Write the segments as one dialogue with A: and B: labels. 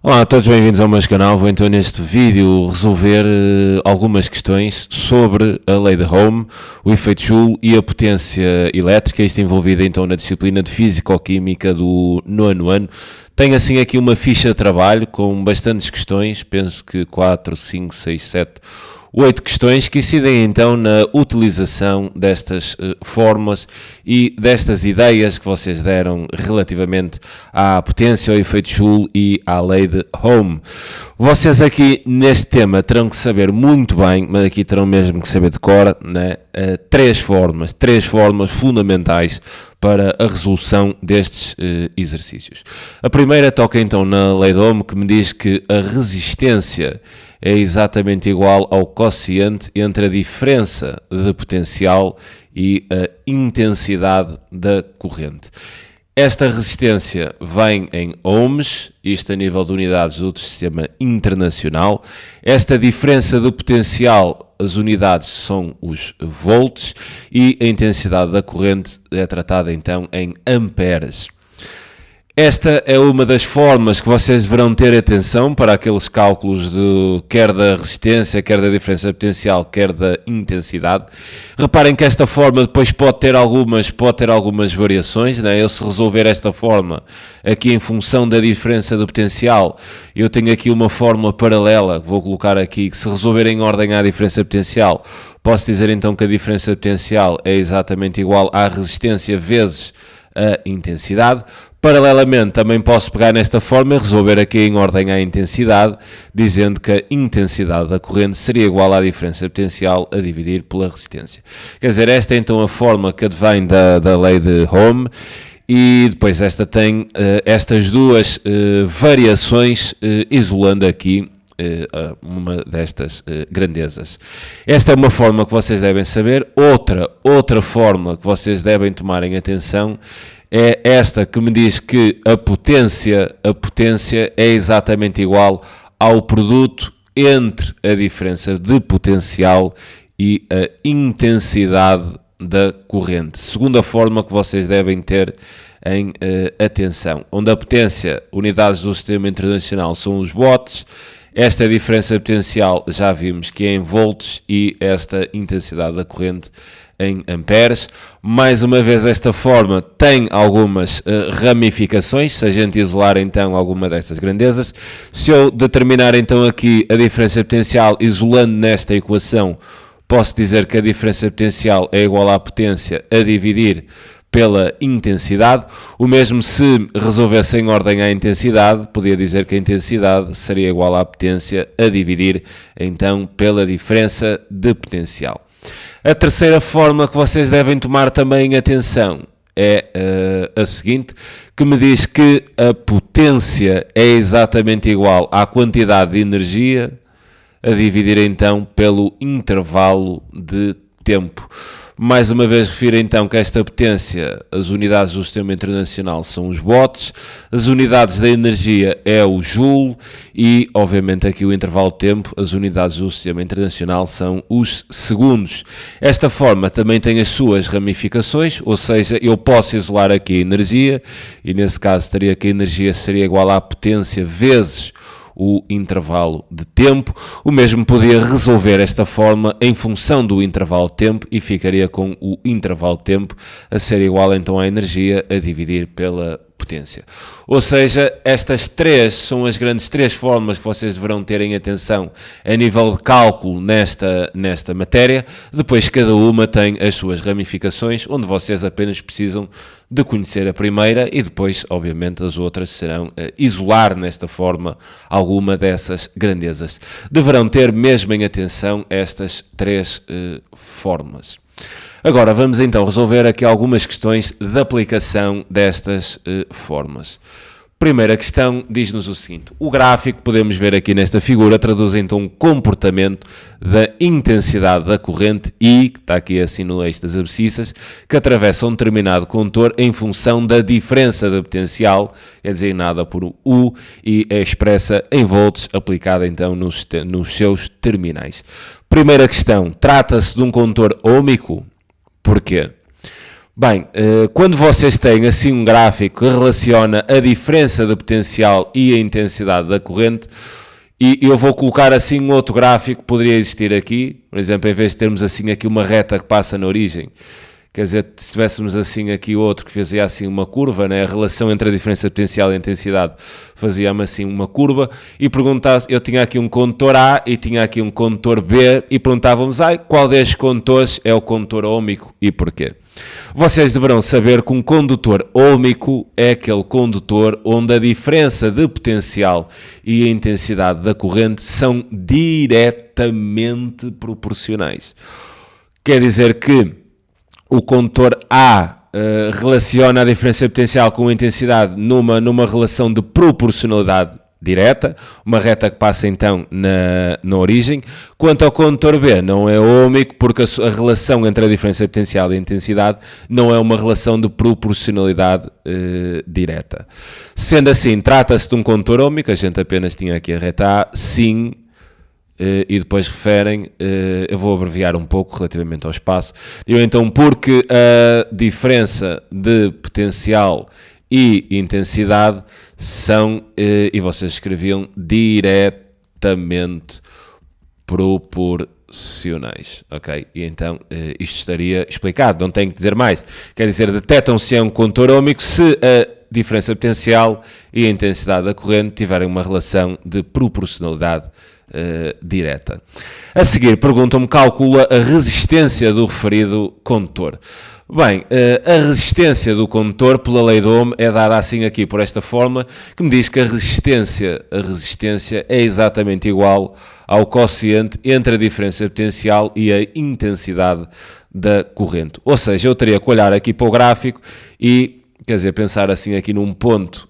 A: Olá a todos, bem-vindos ao meu canal. Vou então neste vídeo resolver algumas questões sobre a lei de Ohm, o efeito Joule e a potência elétrica, isto envolvido então na disciplina de Físico-Química do 9º ano. Tenho assim aqui uma ficha de trabalho com bastantes questões, penso que 4, 5, 6, 7, 8 questões que incidem então na utilização destas fórmulas e destas ideias que vocês deram relativamente à potência, ao efeito Joule e à lei de Ohm. Vocês aqui neste tema terão que saber muito bem, mas aqui terão mesmo que saber de cor, né? três formas fundamentais para a resolução destes exercícios. A primeira toca então na lei de Ohm, que me diz que a resistência é exatamente igual ao quociente entre a diferença de potencial e a intensidade da corrente. Esta resistência vem em ohms, isto a nível de unidades do sistema internacional. Esta diferença de potencial, as unidades são os volts e a intensidade da corrente é tratada então em amperes. Esta é uma das formas que vocês deverão ter atenção para aqueles cálculos quer da resistência, quer da diferença potencial, quer da intensidade. Reparem que esta forma depois pode ter algumas variações, né? Eu, se resolver esta forma aqui em função da diferença de potencial, eu tenho aqui uma fórmula paralela, vou colocar aqui, que se resolver em ordem à diferença potencial, posso dizer então que a diferença potencial é exatamente igual à resistência vezes a intensidade. Paralelamente, também posso pegar nesta forma e resolver aqui em ordem à intensidade, dizendo que a intensidade da corrente seria igual à diferença potencial a dividir pela resistência. Quer dizer, esta é então a forma que advém da lei de Ohm, e depois esta tem estas duas variações, isolando aqui uma destas grandezas. Esta é uma forma que vocês devem saber. Outra forma que vocês devem tomar em atenção é esta, que me diz que a potência é exatamente igual ao produto entre a diferença de potencial e a intensidade da corrente. Segunda forma que vocês devem ter em atenção, onde a potência, unidades do sistema internacional, são os watts. Esta diferença potencial já vimos que é em volts e esta intensidade da corrente em amperes. Mais uma vez, esta forma tem algumas ramificações, se a gente isolar então alguma destas grandezas. Se eu determinar então aqui a diferença potencial isolando nesta equação, posso dizer que a diferença potencial é igual à potência a dividir pela intensidade. O mesmo se resolvesse em ordem à intensidade, podia dizer que a intensidade seria igual à potência a dividir então pela diferença de potencial. A terceira forma que vocês devem tomar também atenção é a seguinte, que me diz que a potência é exatamente igual à quantidade de energia a dividir então pelo intervalo de tempo. Mais uma vez refiro então que esta potência, as unidades do sistema internacional são os watts, as unidades da energia é o joule e obviamente aqui o intervalo de tempo, as unidades do sistema internacional são os segundos. Esta forma também tem as suas ramificações, ou seja, eu posso isolar aqui a energia e nesse caso teria que a energia seria igual à potência vezes o intervalo de tempo. O mesmo podia resolver esta forma em função do intervalo de tempo e ficaria com o intervalo de tempo a ser igual então à energia a dividir pela potência. Ou seja, estas três são as grandes três formas que vocês deverão ter em atenção a nível de cálculo nesta matéria. Depois cada uma tem as suas ramificações, onde vocês apenas precisam de conhecer a primeira e depois, obviamente, as outras serão isolar nesta forma alguma dessas grandezas. Deverão ter mesmo em atenção estas três formas. Agora vamos então resolver aqui algumas questões de aplicação destas formas. Primeira questão diz-nos o seguinte: o gráfico, podemos ver aqui nesta figura, traduz então o comportamento da intensidade da corrente I, que está aqui assim no eixo das abscissas, que atravessa um determinado condutor em função da diferença de potencial, é designada por U e é expressa em volts, aplicada então nos seus terminais. Primeira questão: trata-se de um condutor óhmico? Porquê? Bem, quando vocês têm assim um gráfico que relaciona a diferença de potencial e a intensidade da corrente, e eu vou colocar assim um outro gráfico que poderia existir aqui, por exemplo, em vez de termos assim aqui uma reta que passa na origem, quer dizer, se tivéssemos assim aqui outro que fazia assim uma curva, né? A relação entre a diferença de potencial e a intensidade fazia-me assim uma curva, e perguntasse, eu tinha aqui um condutor A e tinha aqui um condutor B, e perguntávamos, qual destes condutores é o condutor óhmico e porquê? Vocês deverão saber que um condutor óhmico é aquele condutor onde a diferença de potencial e a intensidade da corrente são diretamente proporcionais. Quer dizer que o condutor A relaciona a diferença de potencial com a intensidade numa relação de proporcionalidade direta, uma reta que passa então na origem. Quanto ao condutor B, não é óhmico, porque a relação entre a diferença de potencial e a intensidade não é uma relação de proporcionalidade direta. Sendo assim, trata-se de um condutor óhmico, a gente apenas tinha aqui a reta A, sim, e depois referem, eu vou abreviar um pouco relativamente ao espaço, digo então porque a diferença de potencial e intensidade são, e vocês escreviam, diretamente proporcionais, ok? E então isto estaria explicado, não tenho que dizer mais. Quer dizer, detectam se é um condutor óhmico se a diferença de potencial e a intensidade da corrente tiverem uma relação de proporcionalidade direta. A seguir, perguntam-me, calcula a resistência do referido condutor. Bem, a resistência do condutor, pela lei de Ohm, é dada assim aqui, por esta fórmula, que me diz que a resistência é exatamente igual ao quociente entre a diferença de potencial e a intensidade da corrente. Ou seja, eu teria que olhar aqui para o gráfico e, quer dizer, pensar assim aqui num ponto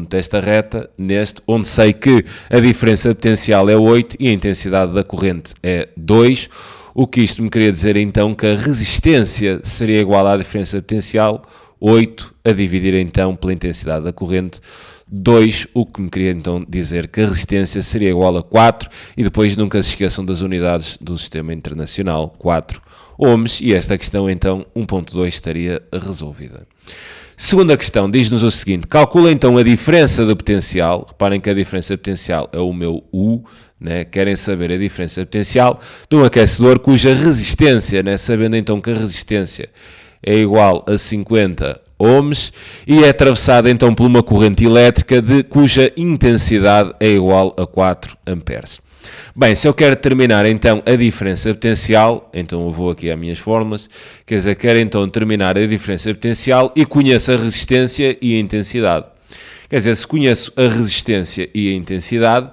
A: desta reta, neste, onde sei que a diferença de potencial é 8 e a intensidade da corrente é 2, o que isto me queria dizer então que a resistência seria igual à diferença de potencial, 8, a dividir então pela intensidade da corrente, 2, o que me queria então dizer que a resistência seria igual a 4, e depois nunca se esqueçam das unidades do sistema internacional, 4 ohms, e esta questão então 1.2 estaria resolvida. Segunda questão, diz-nos o seguinte, calcula então a diferença de potencial, reparem que a diferença de potencial é o meu U, né? Querem saber a diferença de potencial de um aquecedor cuja resistência, né? Sabendo então que a resistência é igual a 50 ohms e é atravessada então por uma corrente elétrica cuja intensidade é igual a 4 amperes. Bem, se eu quero determinar então a diferença de potencial, então eu vou aqui às minhas fórmulas, quer dizer, quero então determinar a diferença de potencial e conheço a resistência e a intensidade. Quer dizer, se conheço a resistência e a intensidade,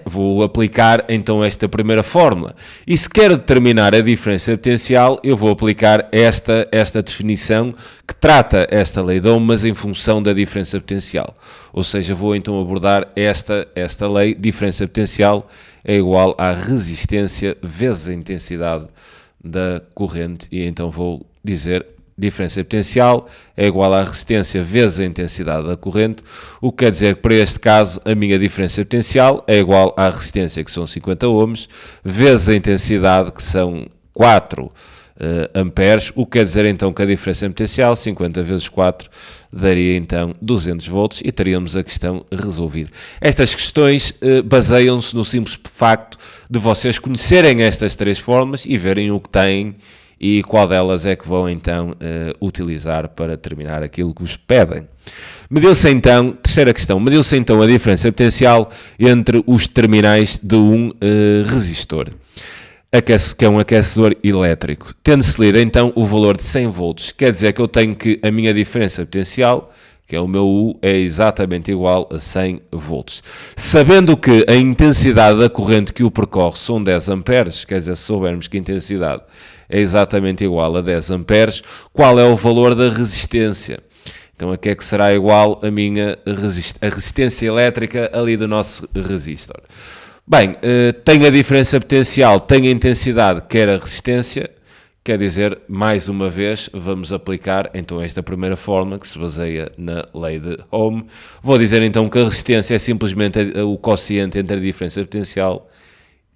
A: vou aplicar então esta primeira fórmula. E se quero determinar a diferença de potencial, eu vou aplicar esta definição que trata esta lei de Ohm, mas em função da diferença de potencial. Ou seja, vou então abordar esta lei, diferença de potencial é igual à resistência vezes a intensidade da corrente. E então vou dizer diferença de potencial é igual à resistência vezes a intensidade da corrente, o que quer dizer que para este caso a minha diferença de potencial é igual à resistência, que são 50 ohms, vezes a intensidade, que são 4 amperes, o que quer dizer então que a diferença de potencial, 50 vezes 4, daria então 200 volts e teríamos a questão resolvida. Estas questões baseiam-se no simples facto de vocês conhecerem estas três formas e verem o que têm e qual delas é que vão então utilizar para determinar aquilo que vos pedem. Mediu-se então, terceira questão, mediu-se então a diferença de potencial entre os terminais de um resistor, que é um aquecedor elétrico. Tendo-se lido então o valor de 100 volts, quer dizer que eu tenho que a minha diferença de potencial, que é o meu U, é exatamente igual a 100 volts. Sabendo que a intensidade da corrente que o percorre são 10 amperes, quer dizer, se soubermos que a intensidade é exatamente igual a 10 amperes, qual é o valor da resistência? Então aqui é que será igual a minha a resistência elétrica ali do nosso resistor. Bem, tem a diferença potencial, tem a intensidade, quer a resistência, quer dizer, mais uma vez, vamos aplicar então esta primeira fórmula que se baseia na lei de Ohm. Vou dizer então que a resistência é simplesmente o quociente entre a diferença potencial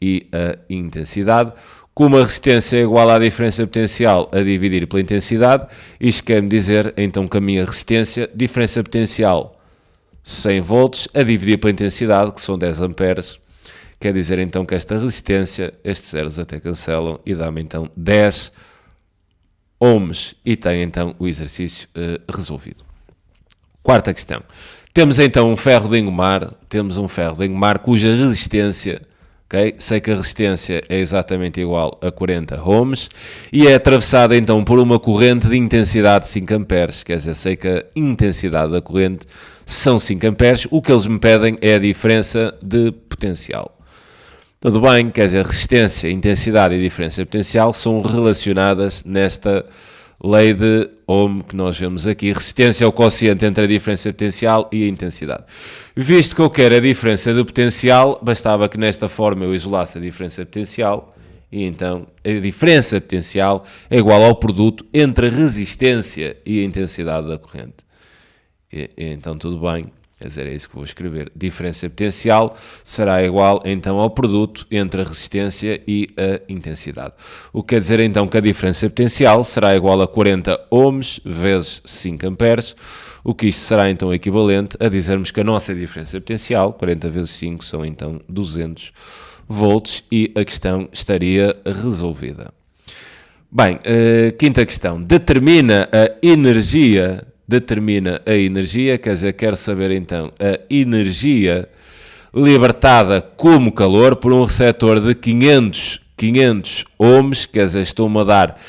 A: e a intensidade. Como a resistência é igual à diferença potencial a dividir pela intensidade, isto quer-me dizer, então, que a minha resistência, diferença potencial 100 volts, a dividir pela intensidade, que são 10 amperes, quer dizer, então, que esta resistência, estes zeros até cancelam, e dá-me, então, 10 ohms, e tem, então, o exercício resolvido. Quarta questão. Temos, então, um ferro de engomar, cuja resistência... Okay? Sei que a resistência é exatamente igual a 40 ohms e é atravessada então por uma corrente de intensidade de 5 amperes, quer dizer, sei que a intensidade da corrente são 5 amperes, o que eles me pedem é a diferença de potencial. Tudo bem, quer dizer, resistência, intensidade e diferença de potencial são relacionadas nesta lei de Ohm que nós vemos aqui. Resistência é o quociente entre a diferença de potencial e a intensidade. Visto que eu quero a diferença de potencial, bastava que nesta forma eu isolasse a diferença de potencial e então a diferença de potencial é igual ao produto entre a resistência e a intensidade da corrente. E então tudo bem, quer dizer, é isso que vou escrever. Diferença de potencial será igual então ao produto entre a resistência e a intensidade. O que quer dizer então que a diferença de potencial será igual a 40 ohms vezes 5 amperes, o que isto será então equivalente a dizermos que a nossa diferença de potencial, 40 vezes 5, são então 200 volts e a questão estaria resolvida. Bem, quinta questão. Determina a energia, quer dizer, quero saber então a energia libertada como calor por um receptor de 500 ohms, quer dizer, estão-me a dar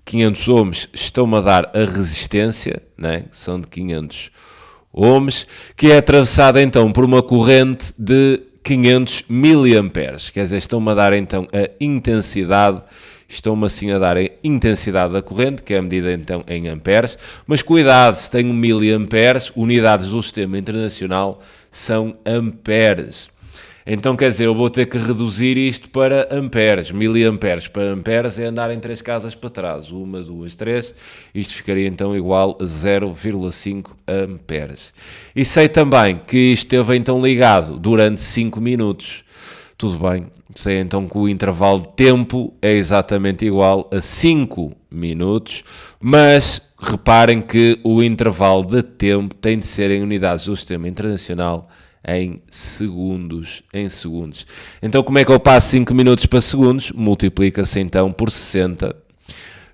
A: 500 ohms, estão-me a dar a resistência, né, que são de 500 ohms, que é atravessada então por uma corrente de 500 miliamperes, quer dizer, estão-me a dar então a intensidade, estão-me assim a dar a intensidade da corrente, que é medida então em amperes, mas cuidado, se tenho miliamperes, unidades do sistema internacional são amperes. Então, quer dizer, eu vou ter que reduzir isto para amperes, miliamperes para amperes é andar em 3 casas para trás, 1, 2, 3, isto ficaria então igual a 0,5 amperes. E sei também que isto esteve então ligado durante 5 minutos, tudo bem, sei então que o intervalo de tempo é exatamente igual a 5 minutos, mas reparem que o intervalo de tempo tem de ser em unidades do sistema internacional em segundos. Então, como é que eu passo 5 minutos para segundos? Multiplica-se então por 60,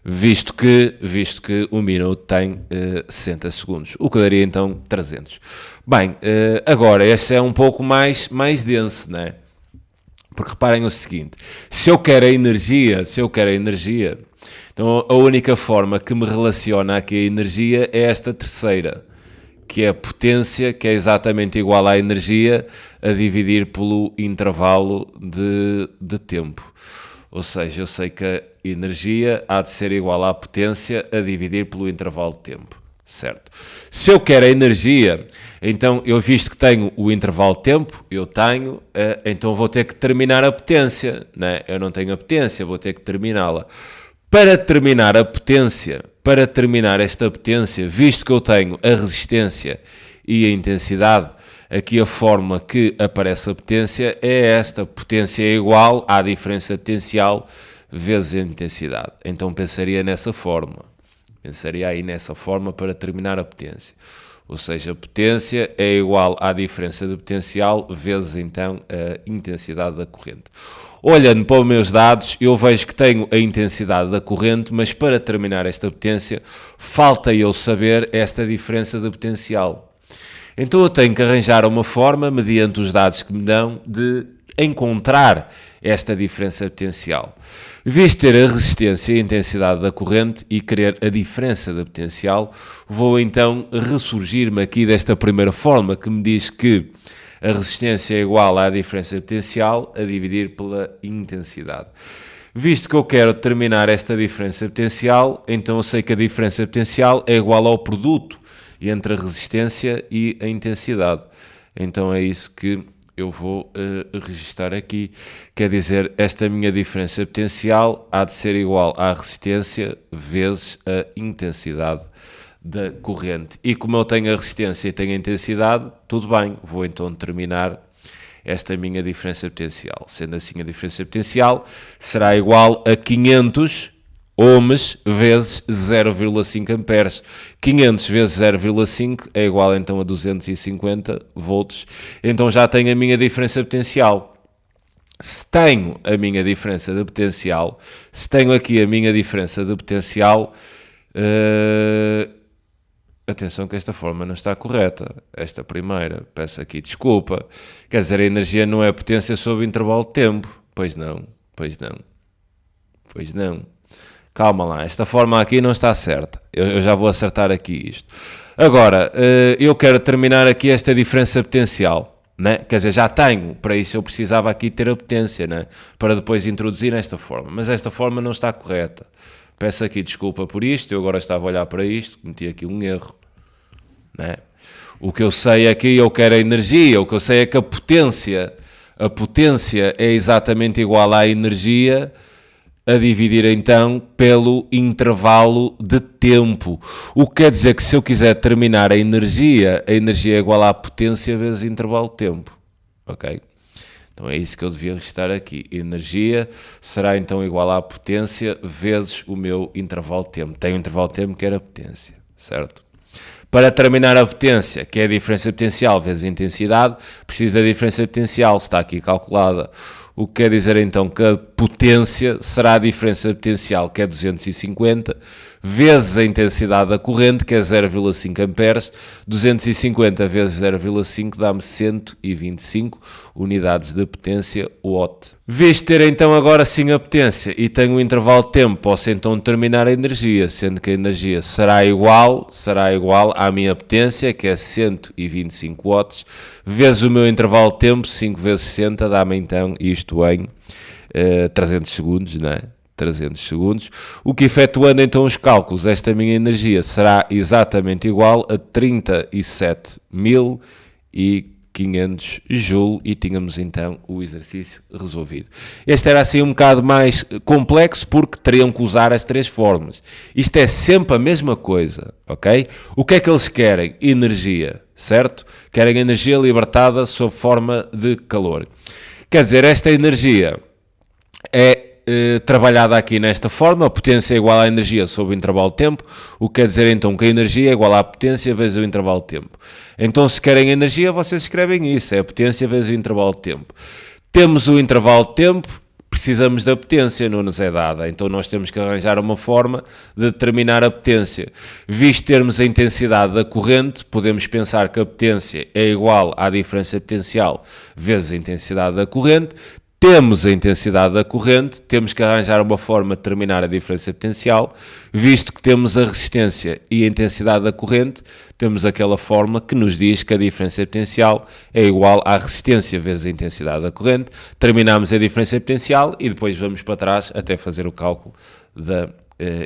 A: visto que 1 minuto tem 60 segundos, o que daria então 300. Bem, agora, este é um pouco mais denso, não é? Porque reparem o seguinte, se eu quero a energia, então a única forma que me relaciona aqui a energia é esta terceira, que é a potência, que é exatamente igual à energia a dividir pelo intervalo de tempo. Ou seja, eu sei que a energia há de ser igual à potência a dividir pelo intervalo de tempo, certo? Se eu quero a energia, então eu visto que tenho o intervalo de tempo, então vou ter que terminar a potência, né? Eu não tenho a potência, vou ter que terminá-la. Para terminar esta potência, visto que eu tenho a resistência e a intensidade, aqui a forma que aparece a potência é esta. Potência é igual à diferença potencial vezes a intensidade. Então pensaria nessa forma. Pensaria aí nessa forma para terminar a potência. Ou seja, a potência é igual à diferença de potencial vezes então a intensidade da corrente. Olhando para os meus dados, eu vejo que tenho a intensidade da corrente, mas para terminar esta potência, falta eu saber esta diferença de potencial. Então eu tenho que arranjar uma forma, mediante os dados que me dão, de encontrar esta diferença de potencial. Visto ter a resistência e a intensidade da corrente e querer a diferença da potencial, vou então ressurgir-me aqui desta primeira forma, que me diz que a resistência é igual à diferença de potencial a dividir pela intensidade. Visto que eu quero determinar esta diferença de potencial, então eu sei que a diferença de potencial é igual ao produto entre a resistência e a intensidade. Então é isso que eu vou registar aqui. Quer dizer, esta minha diferença de potencial há de ser igual à resistência vezes a intensidade da corrente. E como eu tenho a resistência e tenho a intensidade, tudo bem, vou então determinar esta minha diferença potencial. Sendo assim, a diferença potencial será igual a 500 ohms vezes 0,5 amperes. 500 vezes 0,5 é igual então a 250 volts. Então já tenho a minha diferença potencial. Se tenho a minha diferença de potencial, se tenho aqui a minha diferença de potencial, atenção que esta forma não está correta, esta primeira, peço aqui desculpa, quer dizer, a energia não é potência sob intervalo de tempo, pois não, calma lá, esta forma aqui não está certa, eu já vou acertar aqui isto. Agora, eu quero terminar aqui esta diferença potencial. Né? Quer dizer, já tenho, para isso eu precisava aqui ter a potência, né? Para depois introduzir nesta forma, mas esta forma não está correta. Peço aqui desculpa por isto, eu agora estava a olhar para isto, cometi aqui um erro. Né? O que eu sei aqui, eu quero a energia, o que eu sei é que a potência é exatamente igual à energia a dividir então pelo intervalo de tempo. O que quer dizer que se eu quiser terminar a energia é igual à potência vezes intervalo de tempo. Ok? Então é isso que eu devia restar aqui. Energia será então igual à potência vezes o meu intervalo de tempo. Tem um intervalo de tempo que era a potência, certo? Para terminar a potência, que é a diferença potencial vezes a intensidade, preciso da diferença potencial, está aqui calculada. O que quer dizer então que a potência será a diferença potencial, que é 250, vezes a intensidade da corrente, que é 0,5 amperes. 250 vezes 0,5 dá-me 125 unidades de potência watt. Visto ter então agora sim a potência e tenho um intervalo de tempo, posso então determinar a energia, sendo que a energia será igual à minha potência, que é 125 watts, vezes o meu intervalo de tempo, 5 vezes 60, dá-me então isto em 300 segundos, não é? 300 segundos, o que efetuando então os cálculos, esta minha energia será exatamente igual a 37.500 joule e tínhamos então o exercício resolvido. Este era assim um bocado mais complexo porque teriam que usar as três formas. Isto é sempre a mesma coisa, ok? O que é que eles querem? Energia, certo? Querem energia libertada sob forma de calor. Quer dizer, esta energia é trabalhada aqui nesta forma, a potência é igual à energia sobre o intervalo de tempo, o que quer dizer então que a energia é igual à potência vezes o intervalo de tempo. Então se querem energia, vocês escrevem isso, é a potência vezes o intervalo de tempo. Temos o intervalo de tempo, precisamos da potência, não nos é dada, então nós temos que arranjar uma forma de determinar a potência. Visto termos a intensidade da corrente, podemos pensar que a potência é igual à diferença potencial vezes a intensidade da corrente. Temos a intensidade da corrente, temos que arranjar uma forma de determinar a diferença potencial, visto que temos a resistência e a intensidade da corrente, temos aquela forma que nos diz que a diferença potencial é igual à resistência vezes a intensidade da corrente. Terminamos a diferença potencial e depois vamos para trás até fazer o cálculo da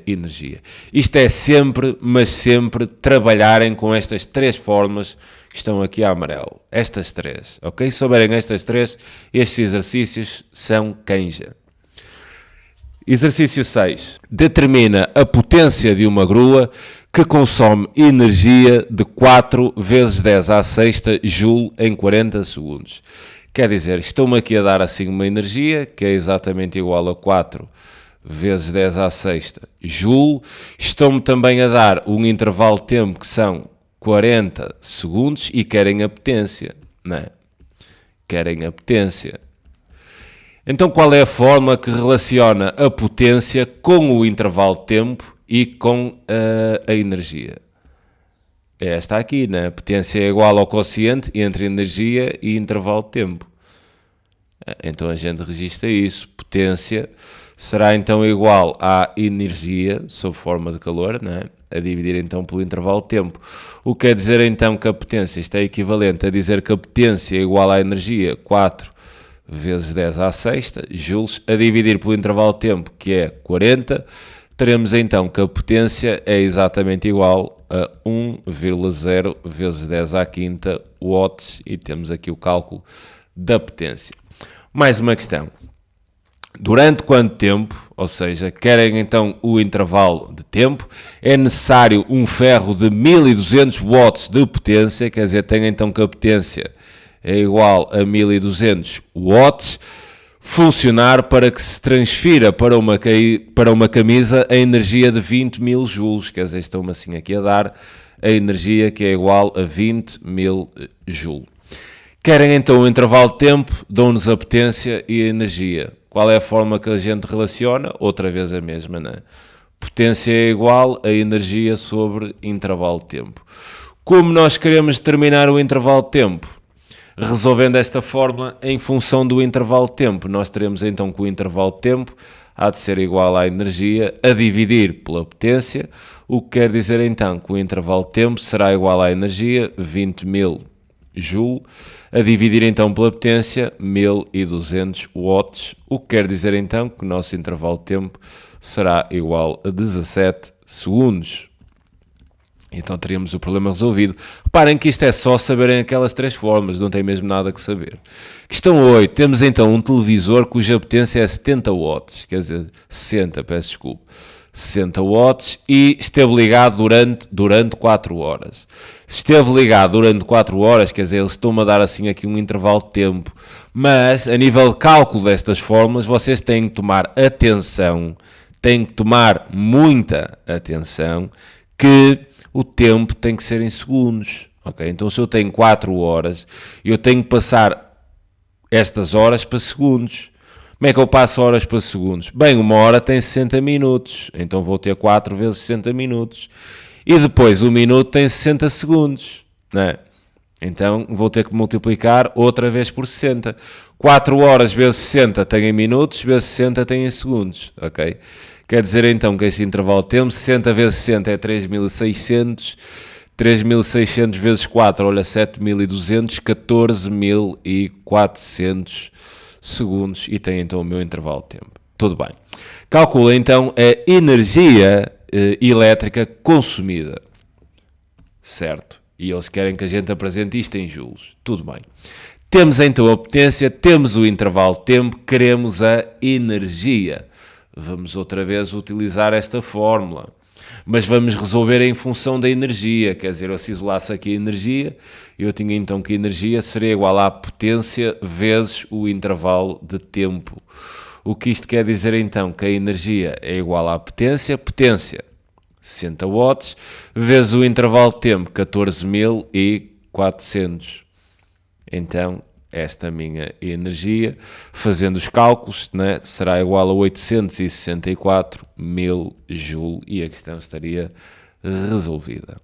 A: energia. Isto é sempre, mas sempre, trabalharem com estas três formas que estão aqui a amarelo. Estas três, ok? Se souberem estas três, estes exercícios são canja. Exercício 6. Determina a potência de uma grua que consome energia de 4 vezes 10 à sexta joule em 40 segundos. Quer dizer, estão-me aqui a dar assim uma energia que é exatamente igual a 4 vezes 10 à sexta joule. Estão-me também a dar um intervalo de tempo que são 40 segundos e querem a potência, não é? Querem a potência. Então qual é a forma que relaciona a potência com o intervalo de tempo e com a energia? É esta aqui, né? A potência é igual ao quociente entre energia e intervalo de tempo. Então a gente registra isso. Potência será então igual à energia, sob forma de calor, né? A dividir então pelo intervalo de tempo. O que quer dizer então que a potência, isto é equivalente a dizer que a potência é igual à energia 4 vezes 10 à sexta, joules, a dividir pelo intervalo de tempo, que é 40, teremos então que a potência é exatamente igual a 1,0 vezes 10 à quinta watts, e temos aqui o cálculo da potência. Mais uma questão. Durante quanto tempo, ou seja, querem então o intervalo de tempo, é necessário um ferro de 1200 watts de potência, quer dizer, tem então que a potência é igual a 1200 watts, funcionar para que se transfira para uma camisa a energia de 20.000 joules, quer dizer, estão-me assim aqui a dar a energia que é igual a 20.000 joules. Querem então o intervalo de tempo, dão-nos a potência e a energia. Qual é a forma que a gente relaciona? Outra vez a mesma, não é? Potência é igual a energia sobre intervalo de tempo. Como nós queremos determinar o intervalo de tempo? Resolvendo esta fórmula em função do intervalo de tempo, nós teremos então que o intervalo de tempo há de ser igual à energia a dividir pela potência, o que quer dizer então que o intervalo de tempo será igual à energia, 20.000 joule, a dividir então pela potência, 1200 watts, o que quer dizer então que o nosso intervalo de tempo será igual a 17 segundos. Então teríamos o problema resolvido. Reparem que isto é só saberem aquelas três formas, não tem mesmo nada que saber. Questão 8. Temos então um televisor cuja potência é 70 watts, quer dizer, 60 watts, e esteve ligado durante 4 horas. Se esteve ligado durante 4 horas, quer dizer, eles estão-me a dar assim aqui um intervalo de tempo, mas a nível de cálculo destas fórmulas, vocês têm que tomar atenção, têm que tomar muita atenção, que o tempo tem que ser em segundos, ok? Então se eu tenho 4 horas, eu tenho que passar estas horas para segundos. Como é que eu passo horas para segundos? Bem, uma hora tem 60 minutos, então vou ter 4 vezes 60 minutos. E depois um minuto tem 60 segundos, não é? Então vou ter que multiplicar outra vez por 60. 4 horas vezes 60 tem em minutos, vezes 60 tem em segundos, ok? Quer dizer então que este intervalo de tempo, 60 vezes 60 é 3.600, 3.600 vezes 4, olha, 7.200, 14.400 segundos, e tem então o meu intervalo de tempo. Tudo bem. Calcula então a energia elétrica consumida. Certo. E eles querem que a gente apresente isto em joules. Tudo bem. Temos então a potência, temos o intervalo de tempo, queremos a energia. Vamos outra vez utilizar esta fórmula. Mas vamos resolver em função da energia. Quer dizer, eu se isolasse aqui a energia, eu tinha então que a energia seria igual à potência vezes o intervalo de tempo. O que isto quer dizer então? Que a energia é igual à potência, 60 watts, vezes o intervalo de tempo, 14.400. Então, esta minha energia, fazendo os cálculos, né, será igual a 864.000 joule, e a questão estaria resolvida.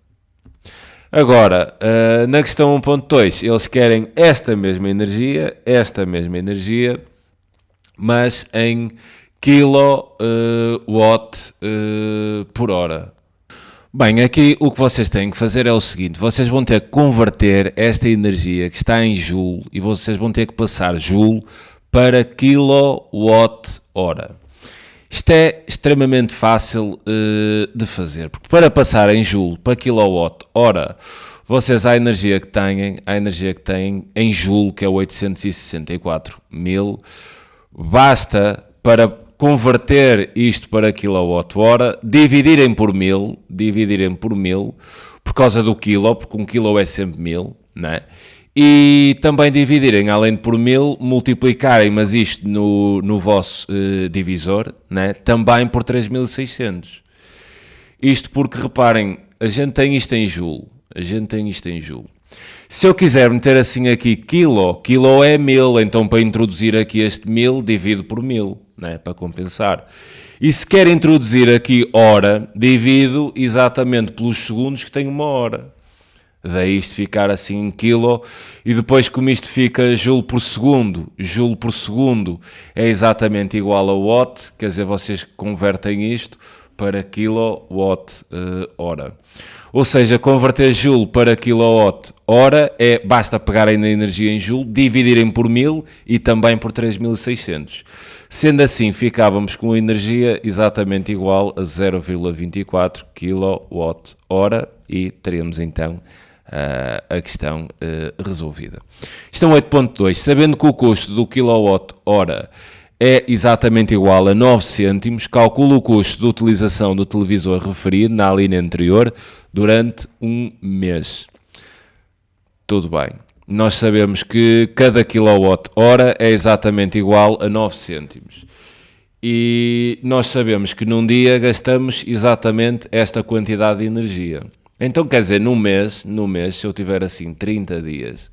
A: Agora, na questão 1.2, eles querem esta mesma energia, mas em kilowatt por hora. Bem, aqui o que vocês têm que fazer é o seguinte, vocês vão ter que converter esta energia que está em joule, e vocês vão ter que passar joule para quilowatt-hora. Isto é extremamente fácil de fazer, porque para passar em joule para quilowatt-hora, vocês a energia que têm em joule, que é 864.000, basta para converter isto para quilowatt-hora, dividirem por mil, por causa do quilo, porque um quilo é sempre 1000, não é? E também dividirem, além de por 1000, multiplicarem, mas isto no vosso divisor, né? Também por 3600. Isto porque, reparem, a gente tem isto em joule. Se eu quiser meter assim aqui quilo é 1000, então para introduzir aqui este 1000, divido por 1000, né? Para compensar. E se quer introduzir aqui hora, divido exatamente pelos segundos que tem uma hora. Daí isto ficar assim em quilo, e depois como isto fica joule por segundo é exatamente igual a watt, quer dizer, vocês convertem isto para kilowatt-hora. Ou seja, converter joule para kilowatt-hora basta pegarem na energia em joule, dividirem por 1000 e também por 3600. Sendo assim, ficávamos com a energia exatamente igual a 0,24 kWh, e teríamos então a questão resolvida. Questão 8.2. Sabendo que o custo do kWh é exatamente igual a 9 cêntimos, calcula o custo de utilização do televisor referido na linha anterior durante um mês. Tudo bem. nós sabemos que cada kWh é exatamente igual a 9 cêntimos. E nós sabemos que num dia gastamos exatamente esta quantidade de energia. Então, quer dizer, num mês, se eu tiver assim 30 dias,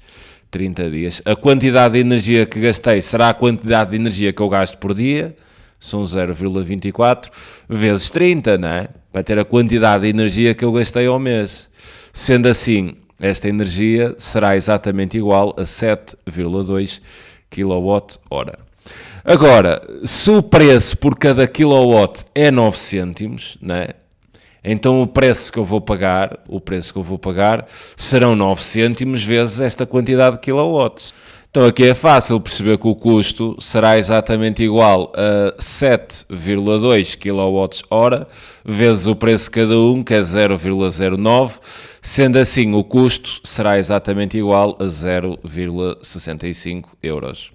A: a quantidade de energia que gastei será a quantidade de energia que eu gasto por dia, são 0,24, vezes 30, não é? Para ter a quantidade de energia que eu gastei ao mês. Sendo assim, esta energia será exatamente igual a 7,2 kWh. Agora, se o preço por cada kilowatt é 9 cêntimos, né? Então o preço que eu vou pagar serão 9 cêntimos vezes esta quantidade de kilowatts. Então aqui é fácil perceber que o custo será exatamente igual a 7,2 kWh vezes o preço de cada um, que é 0,09, sendo assim o custo será exatamente igual a 0,65 euros.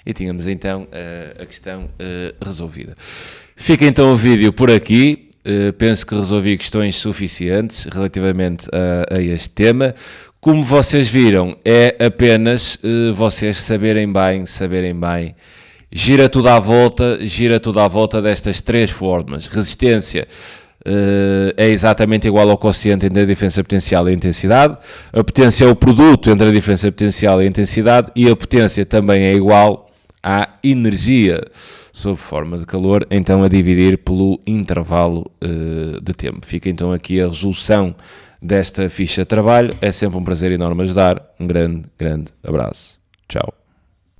A: E tínhamos então a questão resolvida. Fica então o vídeo por aqui. Penso que resolvi questões suficientes relativamente a este tema. Como vocês viram, é apenas vocês saberem bem, gira tudo à volta destas três formas. Resistência é exatamente igual ao quociente entre a diferença potencial e a intensidade. A potência é o produto entre a diferença potencial e a intensidade. E a potência também é igual à energia sob forma de calor, então a dividir pelo intervalo de tempo. Fica então aqui a resolução desta ficha de trabalho. É sempre um prazer enorme ajudar. Um grande abraço. Tchau.